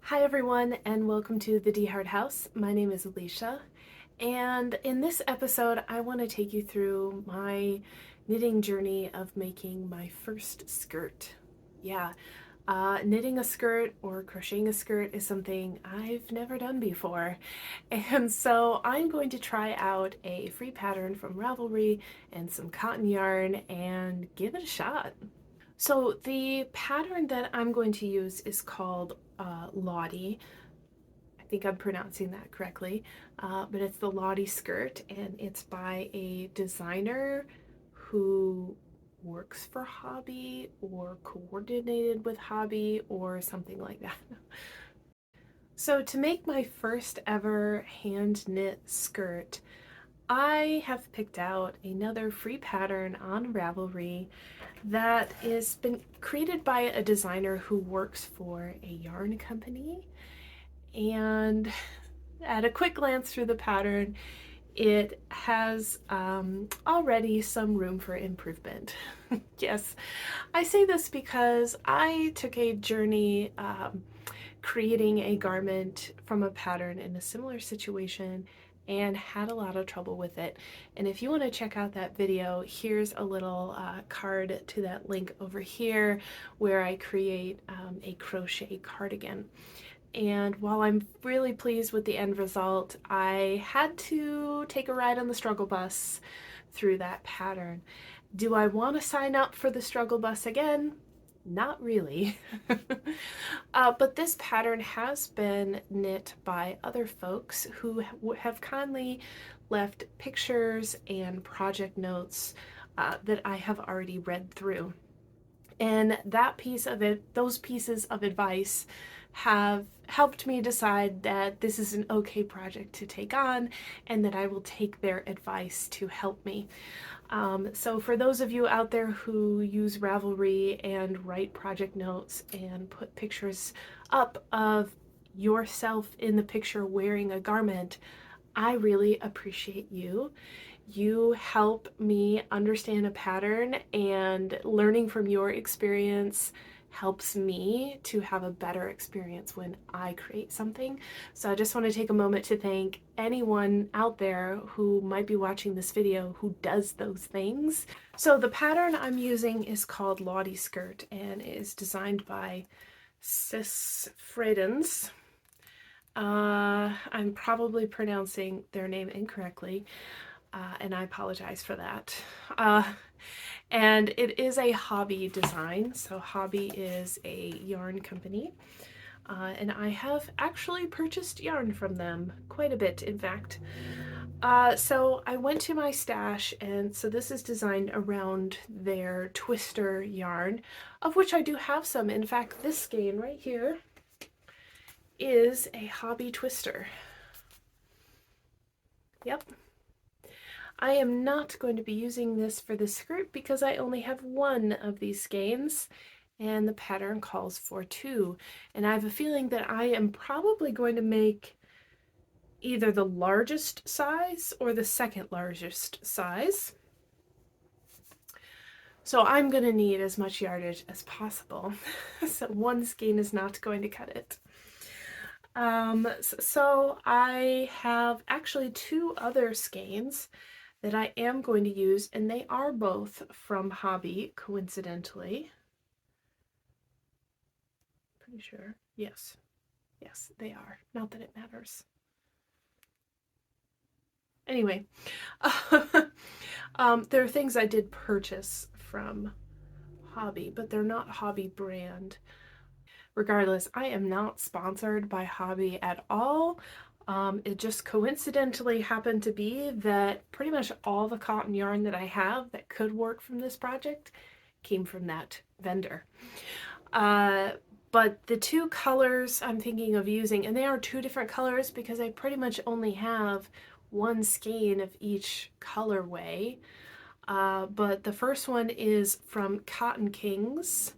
Hi everyone, and welcome to the DeHart house. My name is Alicia, and in this episode I want to take you through my knitting journey of making my first skirt. Yeah, knitting a skirt or crocheting a skirt is something I've never done before, and so I'm going to try out a free pattern from Ravelry and some cotton yarn and give it a shot. So the pattern that I'm going to use is called Lottie. I think I'm pronouncing that correctly, but it's the Lottie skirt, and it's by a designer who works for Hobby or coordinated with Hobby or something like that. So to make my first ever hand knit skirt, I have picked out another free pattern on Ravelry that has been created by a designer who works for a yarn company. And at a quick glance through the pattern, it has already some room for improvement. Yes, I say this because I took a journey creating a garment from a pattern in a similar situation and had a lot of trouble with it. And if you want to check out that video, here's a little card to that link over here where I create a crochet cardigan. And while I'm really pleased with the end result, I had to take a ride on the struggle bus through that pattern. Do I want to sign up for the struggle bus again? Not really. But this pattern has been knit by other folks who have kindly left pictures and project notes that I have already read through. And that piece of it, those pieces of advice have helped me decide that this is an okay project to take on and that I will take their advice to help me. So for those of you out there who use Ravelry and write project notes and put pictures up of yourself in the picture wearing a garment, I really appreciate you. You help me understand a pattern, and learning from your experience helps me to have a better experience when I create something. So I just want to take a moment to thank anyone out there who might be watching this video who does those things. So the pattern I'm using is called Lottie Skirt and is designed by Sis Fredens. I'm probably pronouncing their name incorrectly, and I apologize for that. And it is a Hobby design, so Hobby is a yarn company, and I have actually purchased yarn from them, quite a bit in fact. So I went to my stash, and so this is designed around their twister yarn, of which I do have some. In fact, this skein right here is a Hobby twister. Yep. I am not going to be using this for the skirt because I only have one of these skeins and the pattern calls for two. And I have a feeling that I am probably going to make either the largest size or the second largest size. So I'm going to need as much yardage as possible. So one skein is not going to cut it. So I have actually two other skeins that I am going to use, and they are both from Hobby, coincidentally. Pretty sure. Yes. Yes, they are. Not that it matters. Anyway, there are things I did purchase from Hobby, but they're not Hobby brand. Regardless, I am not sponsored by Hobby at all. It just coincidentally happened to be that pretty much all the cotton yarn that I have that could work from this project came from that vendor. But the two colors I'm thinking of using, and they are two different colors because I pretty much only have one skein of each colorway. But the first one is from Cotton Kings,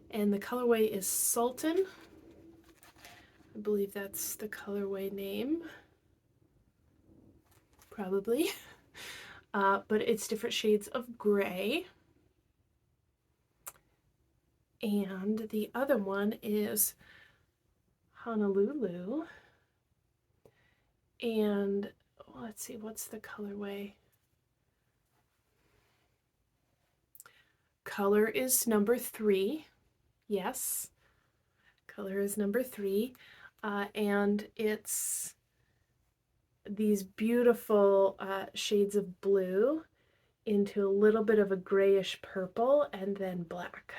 and the colorway is Sultan. I believe that's the colorway name. Probably. But it's different shades of gray. And the other one is Honolulu. And let's see, what's the colorway? Color is number 3. Yes, color is number 3. And it's these beautiful shades of blue into a little bit of a grayish purple and then black.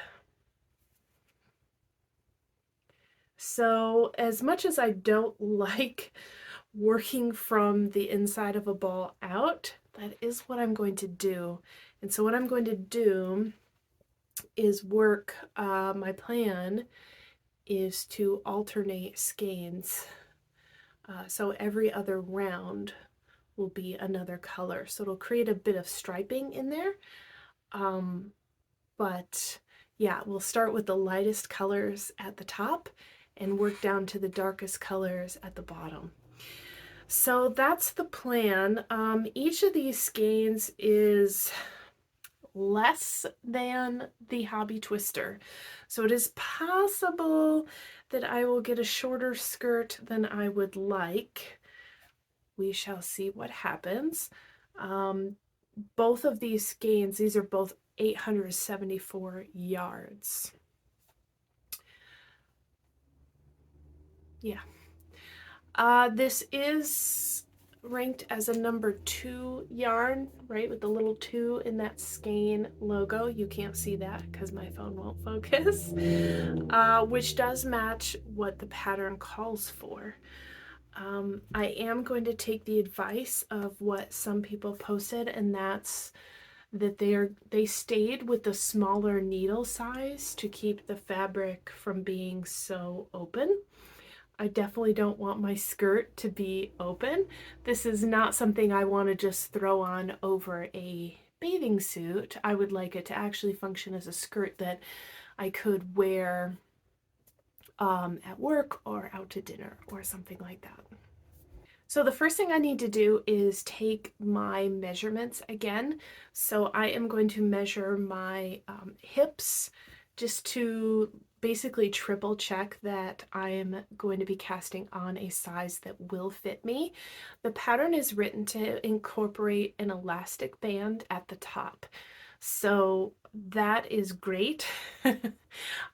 So as much as I don't like working from the inside of a ball out, that is what I'm going to do. And so what I'm going to do is work, my plan is to alternate skeins. So every other round will be another color. So it'll create a bit of striping in there. But yeah, we'll start with the lightest colors at the top and work down to the darkest colors at the bottom. So that's the plan. Each of these skeins is less than the Hobby Twister. So it is possible that I will get a shorter skirt than I would like. We shall see what happens. Both of these skeins, these are both 874 yards. Yeah. This is ranked as a number 2 yarn, right, with the little 2 in that skein logo. You can't see that because my phone won't focus, which does match what the pattern calls for. I am going to take the advice of what some people posted, and that's that they stayed with the smaller needle size to keep the fabric from being so open. I definitely don't want my skirt to be open. This is not something I want to just throw on over a bathing suit. I would like it to actually function as a skirt that I could wear at work or out to dinner or something like that. So the first thing I need to do is take my measurements again. So I am going to measure my hips just to basically triple check that I am going to be casting on a size that will fit me. The pattern is written to incorporate an elastic band at the top. So that is great.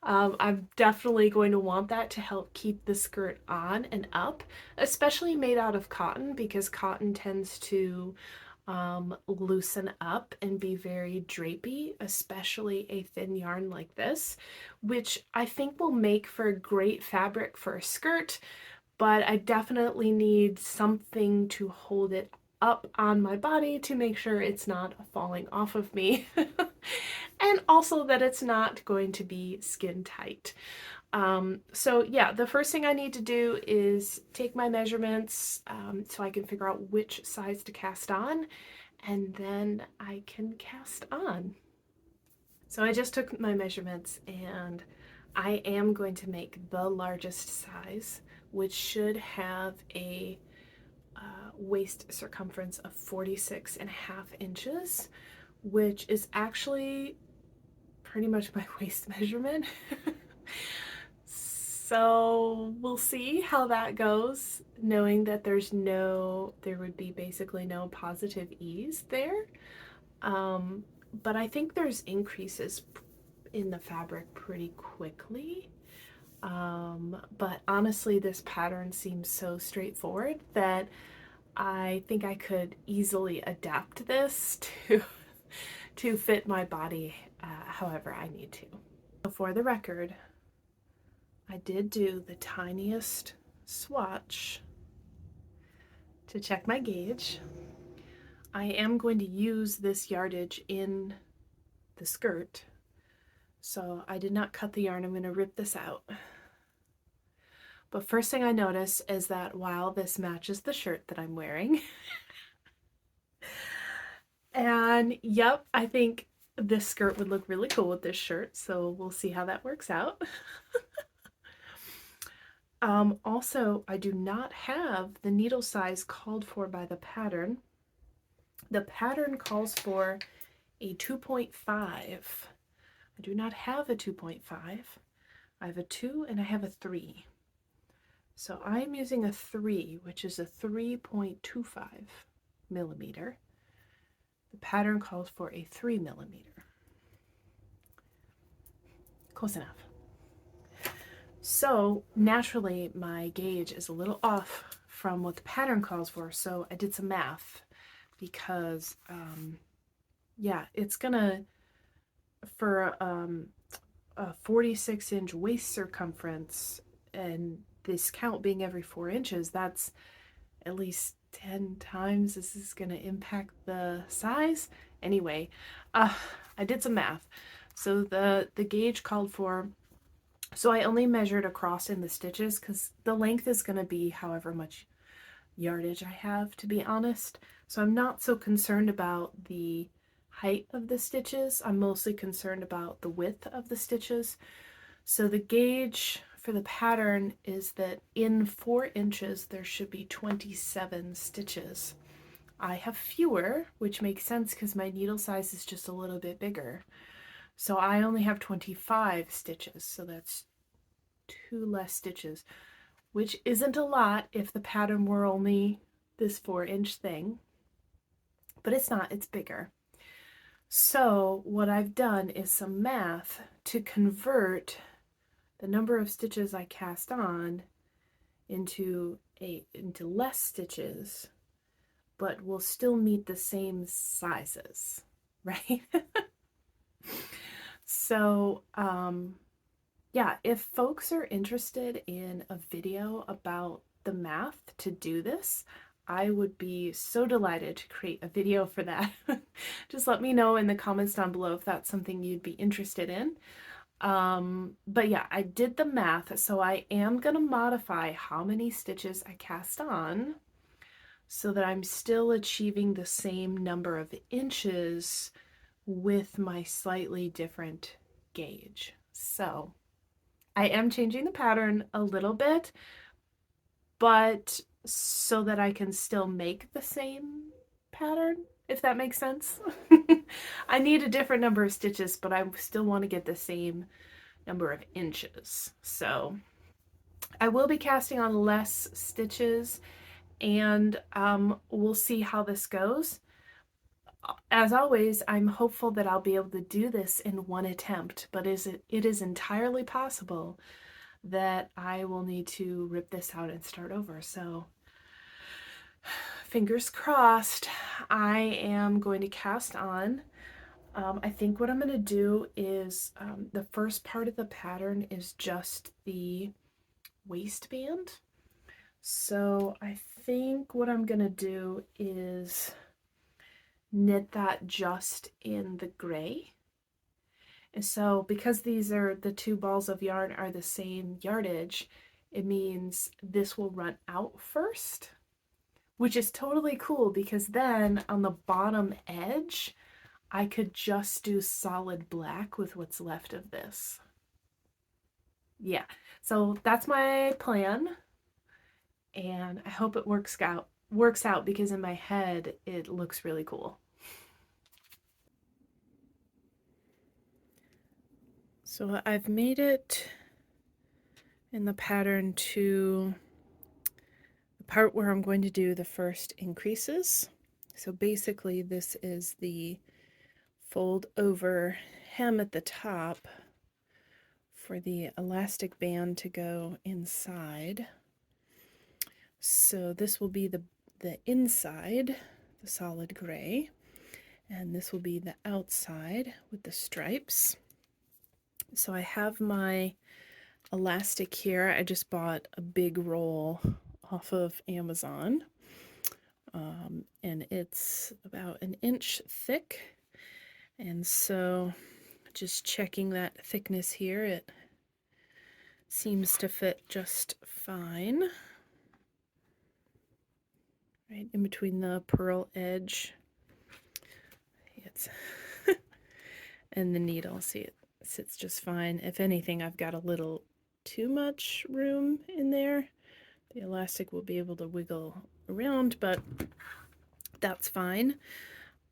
I'm definitely going to want that to help keep the skirt on and up, especially made out of cotton, because cotton tends to loosen up and be very drapey, especially a thin yarn like this, which I think will make for a great fabric for a skirt, but I definitely need something to hold it up on my body to make sure it's not falling off of me. And also that it's not going to be skin tight. So yeah, the first thing I need to do is take my measurements so I can figure out which size to cast on, and then I can cast on. So I just took my measurements and I am going to make the largest size, which should have a waist circumference of 46.5 inches, which is actually pretty much my waist measurement. So we'll see how that goes, knowing that there would be basically no positive ease there. But I think there's increases in the fabric pretty quickly. But honestly, this pattern seems so straightforward that I think I could easily adapt this to fit my body however I need to. For the record, I did do the tiniest swatch to check my gauge. I am going to use this yardage in the skirt, so I did not cut the yarn. I'm going to rip this out. But first thing I notice is that while this matches the shirt that I'm wearing, and yep, I think this skirt would look really cool with this shirt, so we'll see how that works out. Also, I do not have the needle size called for by the pattern. The pattern calls for a 2.5. I do not have a 2.5. I have a 2 and I have a 3. So I'm using a 3, which is a 3.25 millimeter. The pattern calls for a 3 millimeter. Close enough. So naturally my gauge is a little off from what the pattern calls for, so I did some math because yeah, it's gonna, for a 46-inch waist circumference and this count being every 4 inches, that's at least 10 times this is going to impact the size. Anyway, I did some math. So the gauge called for, so I only measured across in the stitches because the length is going to be however much yardage I have, to be honest. So I'm not so concerned about the height of the stitches. I'm mostly concerned about the width of the stitches. So the gauge for the pattern is that in 4 inches there should be 27 stitches. I have fewer, which makes sense because my needle size is just a little bit bigger. So I only have 25 stitches, so that's 2 less stitches, which isn't a lot if the pattern were only this 4-inch thing, but it's not, it's bigger. So what I've done is some math to convert the number of stitches I cast on into less stitches, but will still meet the same sizes, right? So yeah, if folks are interested in a video about the math to do this, I would be so delighted to create a video for that. Just let me know in the comments down below if that's something you'd be interested in. But yeah, I did the math, so I am going to modify how many stitches I cast on so that I'm still achieving the same number of inches with my slightly different gauge. So I am changing the pattern a little bit, but so that I can still make the same pattern, if that makes sense. I need a different number of stitches, but I still want to get the same number of inches. So I will be casting on less stitches, and we'll see how this goes. As always, I'm hopeful that I'll be able to do this in one attempt, but it is entirely possible that I will need to rip this out and start over. So fingers crossed. I am going to cast on. I think what I'm going to do is the first part of the pattern is just the waistband. So I think what I'm going to do is knit that just in the gray. And so because these are the 2 balls of yarn are the same yardage, it means this will run out first, which is totally cool because then on the bottom edge, I could just do solid black with what's left of this. Yeah, so that's my plan, and I hope it works out because in my head it looks really cool. So I've made it in the pattern to the part where I'm going to do the first increases. So basically this is the fold over hem at the top for the elastic band to go inside. So this will be the inside, the solid gray, and this will be the outside with the stripes. So I have my elastic here. I just bought a big roll off of Amazon, and it's about 1 inch thick, and so just checking that thickness here, it seems to fit just fine. Right in between the purl edge, it's and the needle. See, it sits just fine. If anything, I've got a little too much room in there. The elastic will be able to wiggle around, but that's fine.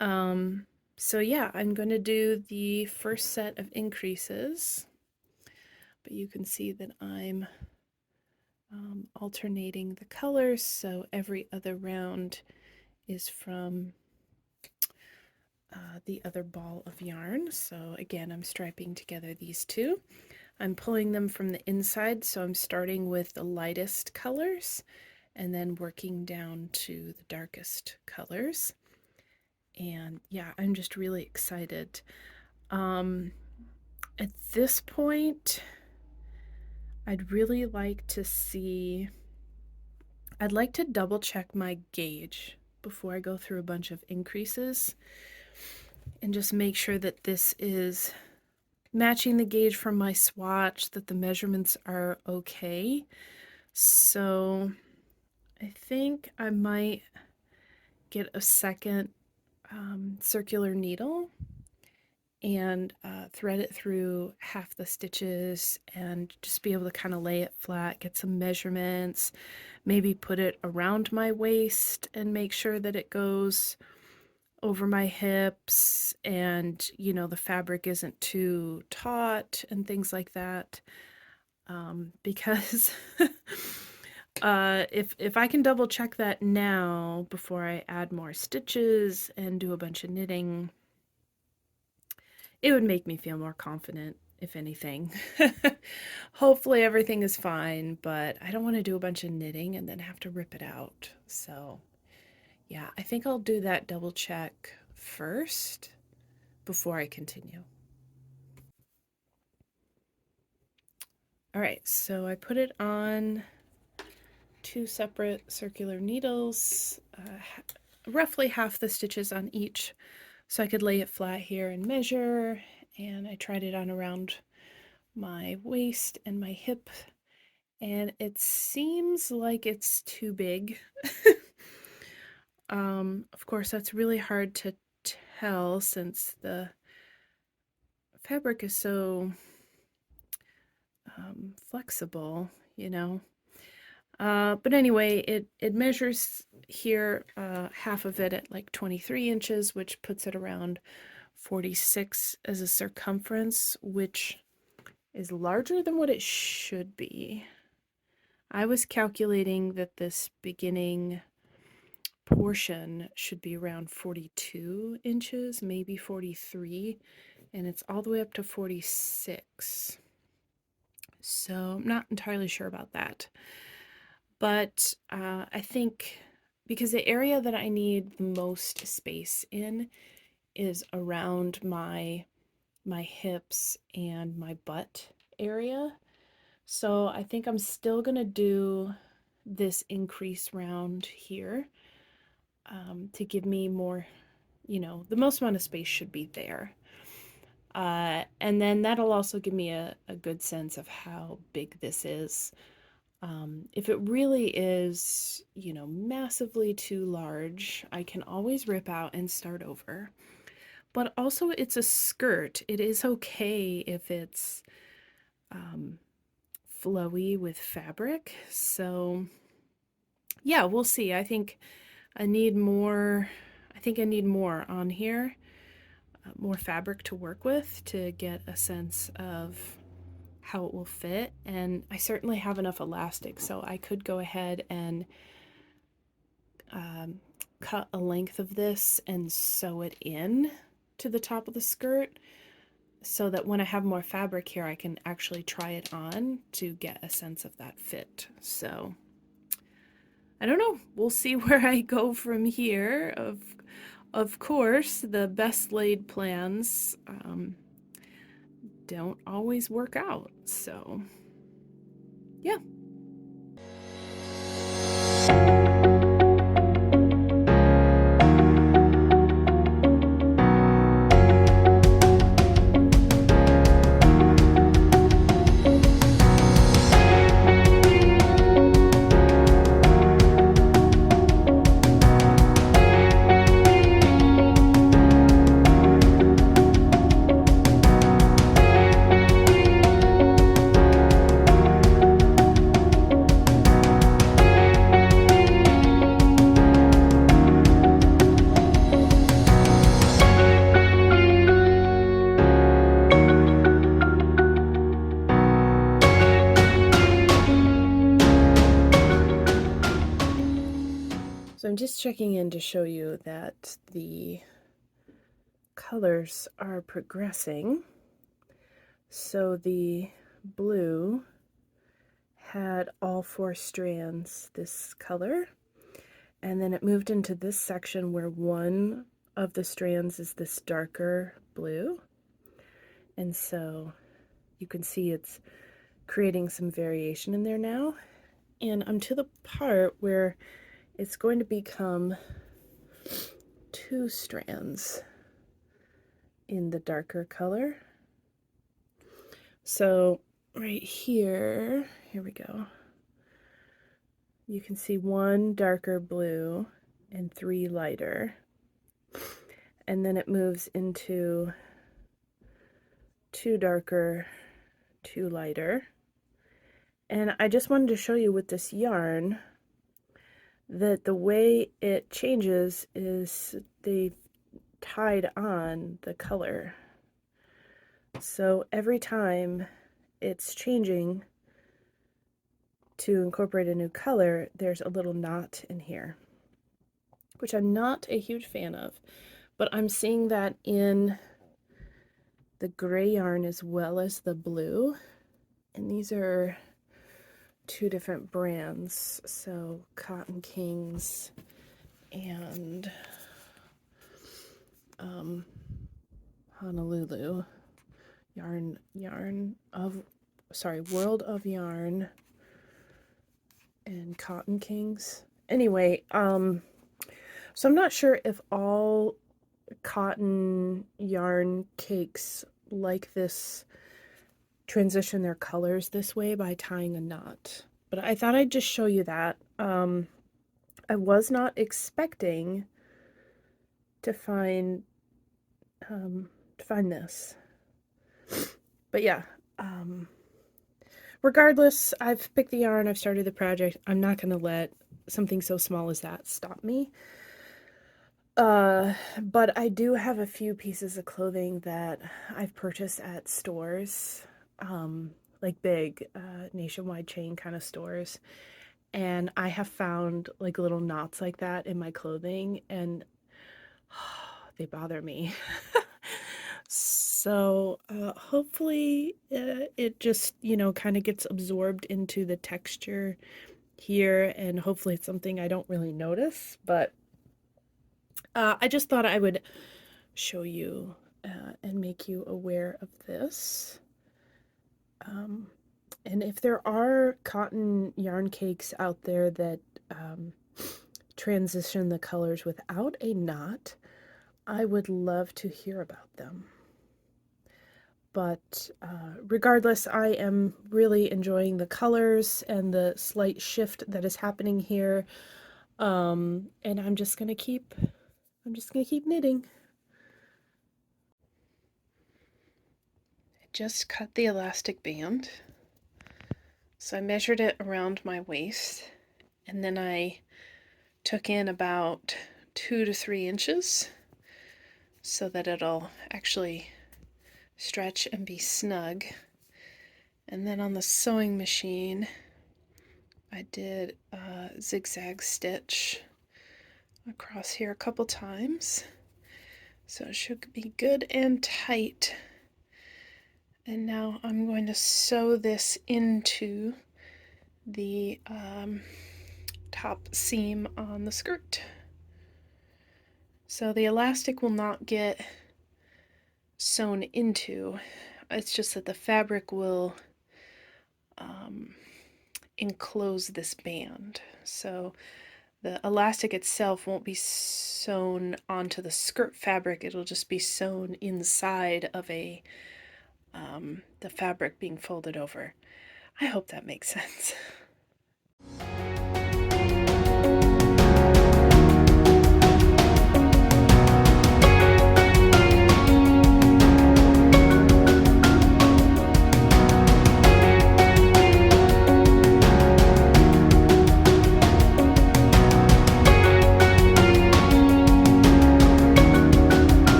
So yeah, I'm going to do the first set of increases, but you can see that I'm alternating the colors, so every other round is from the other ball of yarn. So again, I'm striping together these two. I'm pulling them from the inside, so I'm starting with the lightest colors and then working down to the darkest colors. And yeah, I'm just really excited. At this point, I'd really like to see, I'd like to double check my gauge before I go through a bunch of increases and just make sure that this is matching the gauge from my swatch, that the measurements are okay. So I think I might get a second circular needle and thread it through half the stitches and just be able to kind of lay it flat, get some measurements, maybe put it around my waist and make sure that it goes over my hips and, you know, the fabric isn't too taut and things like that. Because if I can double check that now before I add more stitches and do a bunch of knitting, it would make me feel more confident, if anything. Hopefully everything is fine, but I don't want to do a bunch of knitting and then have to rip it out. So yeah, I think I'll do that double check first before I continue. All right, so I put it on 2 separate circular needles, roughly half the stitches on each, so I could lay it flat here and measure, and I tried it on around my waist and my hip, and it seems like it's too big. Of course, that's really hard to tell since the fabric is so flexible, you know. But anyway, it measures here half of it at like 23 inches, which puts it around 46 as a circumference, which is larger than what it should be. I was calculating that this beginning portion should be around 42 inches, maybe 43, and it's all the way up to 46. So I'm not entirely sure about that. But I think because the area that I need the most space in is around my hips and my butt area. So I think I'm still gonna do this increase round here to give me more, you know, the most amount of space should be there. And then that'll also give me a good sense of how big this is. If it really is, you know, massively too large, I can always rip out and start over. But also it's a skirt. It is okay if it's flowy with fabric. So yeah, we'll see. I think I need more on here, more fabric to work with to get a sense of how it will fit. And I certainly have enough elastic, so I could go ahead and cut a length of this and sew it in to the top of the skirt so that when I have more fabric here, I can actually try it on to get a sense of that fit. So I don't know. We'll see where I go from here. Of course, the best laid plans don't always work out. So yeah. So I'm just checking in to show you that the colors are progressing. So the blue had all 4 strands this color, and then it moved into this section where one of the strands is this darker blue, and so you can see it's creating some variation in there now. And I'm to the part where it's going to become 2 strands in the darker color. So right here we go. You can see 1 darker blue and 3 lighter. And then it moves into 2 darker, 2 lighter. And I just wanted to show you with this yarn that the way it changes is they tied on the color. So every time it's changing to incorporate a new color, there's a little knot in here, which I'm not a huge fan of, but I'm seeing that in the gray yarn as well as the blue. And these are 2 different brands, so Cotton Kings and Honolulu World of Yarn and Cotton Kings. Anyway, so I'm not sure if all cotton yarn cakes like this transition their colors this way by tying a knot, but I thought I'd just show you that. I was not expecting to find this, but yeah, regardless, I've picked the yarn, I've started the project. I'm not going to let something so small as that stop me. But I do have a few pieces of clothing that I've purchased at stores, like big nationwide chain kind of stores, and I have found like little knots like that in my clothing, and they bother me. So hopefully it just, you know, kind of gets absorbed into the texture here, and hopefully it's something I don't really notice, but I just thought I would show you and make you aware of this. And if there are cotton yarn cakes out there that transition the colors without a knot, I would love to hear about them. But regardless, I am really enjoying the colors and the slight shift that is happening here. And I'm just gonna keep knitting. I just cut the elastic band. So I measured it around my waist, and then I took in about 2 to 3 inches so that it'll actually stretch and be snug. And then on the sewing machine, I did a zigzag stitch across here a couple times, so it should be good and tight. And now I'm going to sew this into the top seam on the skirt. So the elastic will not get sewn into, it's just that the fabric will enclose this band. So the elastic itself won't be sewn onto the skirt fabric, it'll just be sewn inside of the fabric being folded over. I hope that makes sense.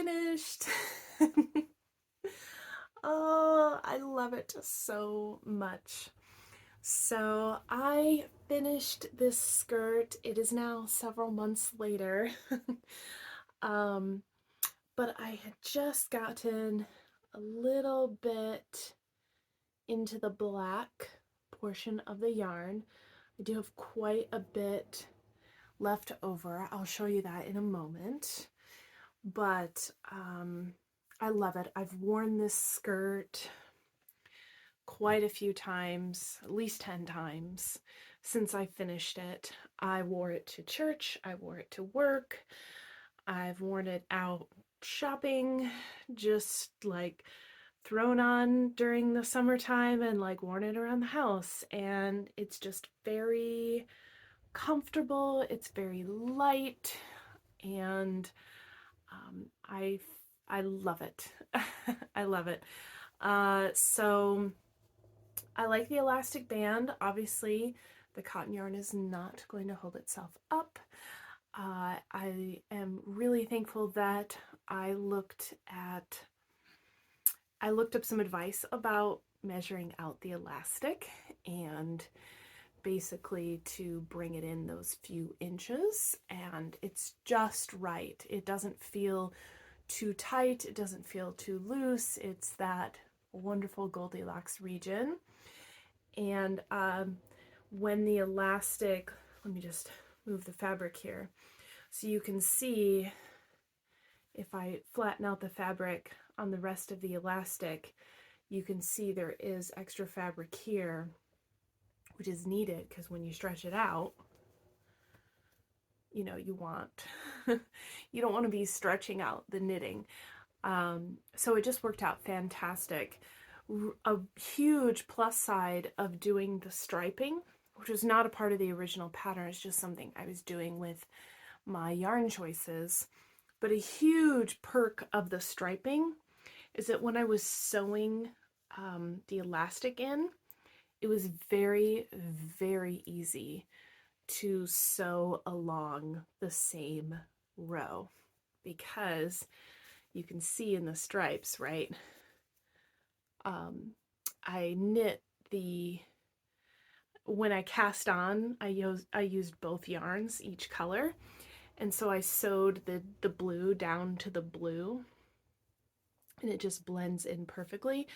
finished. Oh, I love it so much. So I finished this skirt. It is now several months later. um, but I had just gotten a little bit into the black portion of the yarn. I do have quite a bit left over. I'll show you that in a moment. But I love it. I've worn this skirt quite a few times, at least 10 times since I finished it. I wore it to church, I wore it to work, I've worn it out shopping, just like thrown on during the summertime and like worn it around the house. And it's just very comfortable, it's very light, and I love it. I love it. So I like the elastic band. Obviously, the cotton yarn is not going to hold itself up. I am really thankful that I looked up some advice about measuring out the elastic and basically to bring it in those few inches, and it's just right. It doesn't feel too tight, it doesn't feel too loose. It's that wonderful Goldilocks region. And when the elastic, let me just move the fabric here so you can see, if I flatten out the fabric on the rest of the elastic, you can see there is extra fabric here, which is needed because when you stretch it out, you know, you don't want to be stretching out the knitting. So it just worked out fantastic. A huge plus side of doing the striping, which was not a part of the original pattern, it's just something I was doing with my yarn choices. But a huge perk of the striping is that when I was sewing the elastic in, it was very, very easy to sew along the same row, because you can see in the stripes, right? I knit when I cast on, I used both yarns, each color, and so I sewed the blue down to the blue, and it just blends in perfectly.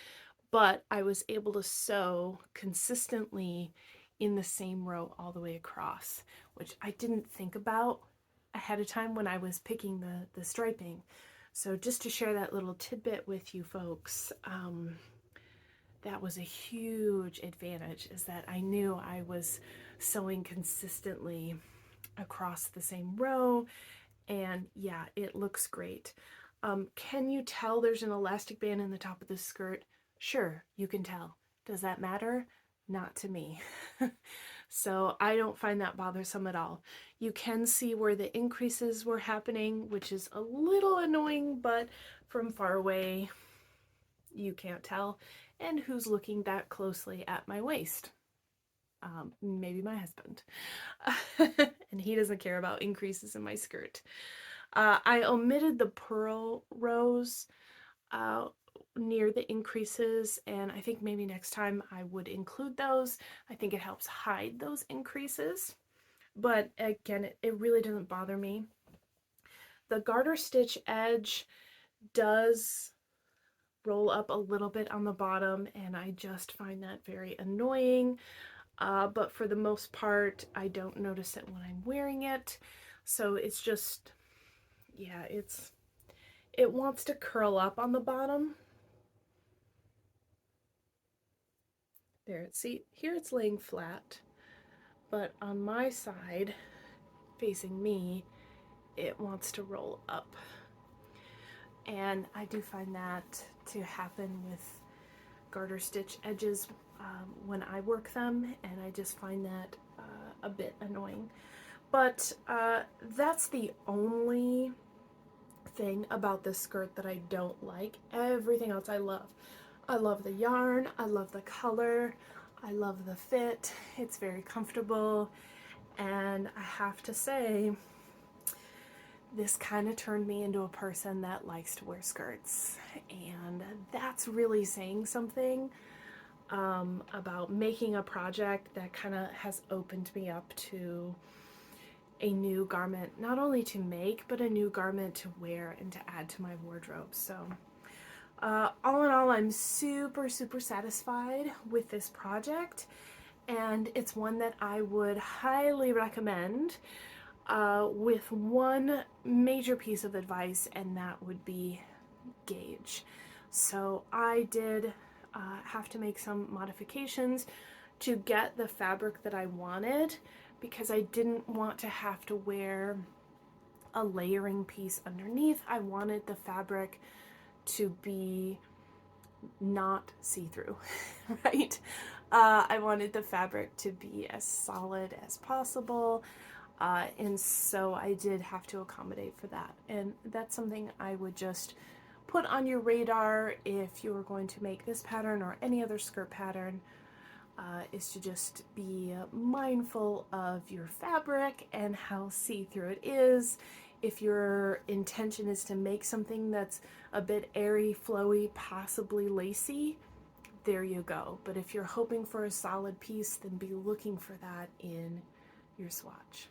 But I was able to sew consistently in the same row all the way across, which I didn't think about ahead of time when I was picking the striping. So just to share that little tidbit with you folks, that was a huge advantage, is that I knew I was sewing consistently across the same row, and yeah, it looks great. Can you tell there's an elastic band in the top of this skirt? Sure, you can tell. Does that matter? Not to me. So I don't find that bothersome at all. You can see where the increases were happening, which is a little annoying, but from far away, you can't tell. And who's looking that closely at my waist? Maybe my husband. And he doesn't care about increases in my skirt. I omitted the purl rows near the increases, and I think maybe next time I would include those. I think it helps hide those increases, but again, it really doesn't bother me. The garter stitch edge does roll up a little bit on the bottom, and I just find that very annoying, but for the most part I don't notice it when I'm wearing it. So it's just, yeah, it wants to curl up on the bottom. There, see, here it's laying flat, but on my side, facing me, it wants to roll up. And I do find that to happen with garter stitch edges when I work them, and I just find that a bit annoying. But that's the only thing about this skirt that I don't like. Everything else I love. I love the yarn, I love the color, I love the fit, it's very comfortable, and I have to say, this kind of turned me into a person that likes to wear skirts. And that's really saying something about making a project that kind of has opened me up to a new garment, not only to make, but a new garment to wear and to add to my wardrobe. So all in all, I'm super satisfied with this project, and it's one that I would highly recommend, with one major piece of advice, and that would be gauge. So I did have to make some modifications to get the fabric that I wanted, because I didn't want to have to wear a layering piece underneath. I wanted the fabric to be not see-through, right? I wanted the fabric to be as solid as possible, and so I did have to accommodate for that. And that's something I would just put on your radar if you were going to make this pattern or any other skirt pattern, is to just be mindful of your fabric and how see-through it is. If your intention is to make something that's a bit airy, flowy, possibly lacy, there you go. But if you're hoping for a solid piece, then be looking for that in your swatch.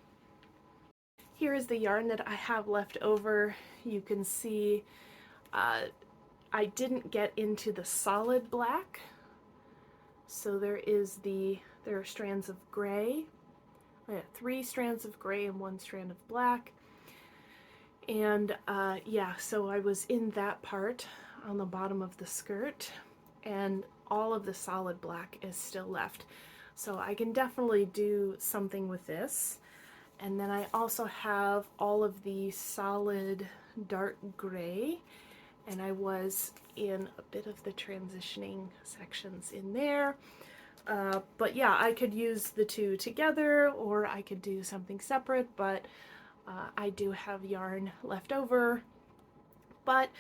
Here is the yarn that I have left over. You can see I didn't get into the solid black. So there are strands of gray. I have 3 strands of gray and 1 strand of black. And yeah, so I was in that part on the bottom of the skirt, and all of the solid black is still left. So I can definitely do something with this. And then I also have all of the solid dark gray, and I was in a bit of the transitioning sections in there. But yeah, I could use the two together, or I could do something separate, but I do have yarn left over. But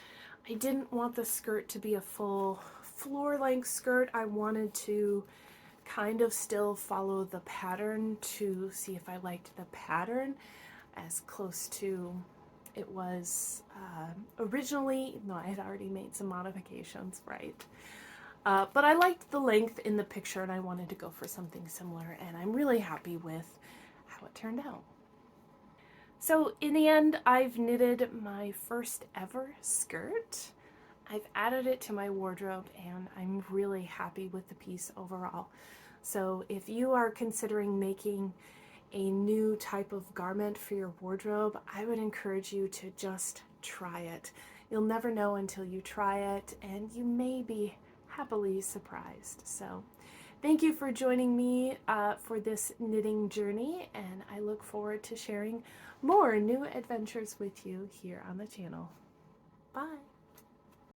I didn't want the skirt to be a full floor-length skirt. I wanted to kind of still follow the pattern to see if I liked the pattern as close to it was originally. No, I had already made some modifications, right? But I liked the length in the picture, and I wanted to go for something similar, and I'm really happy with how it turned out. So in the end, I've knitted my first ever skirt. I've added it to my wardrobe, and I'm really happy with the piece overall. So if you are considering making a new type of garment for your wardrobe, I would encourage you to just try it. You'll never know until you try it, and you may be happily surprised. So thank you for joining me for this knitting journey, and I look forward to sharing more new adventures with you here on the channel. Bye!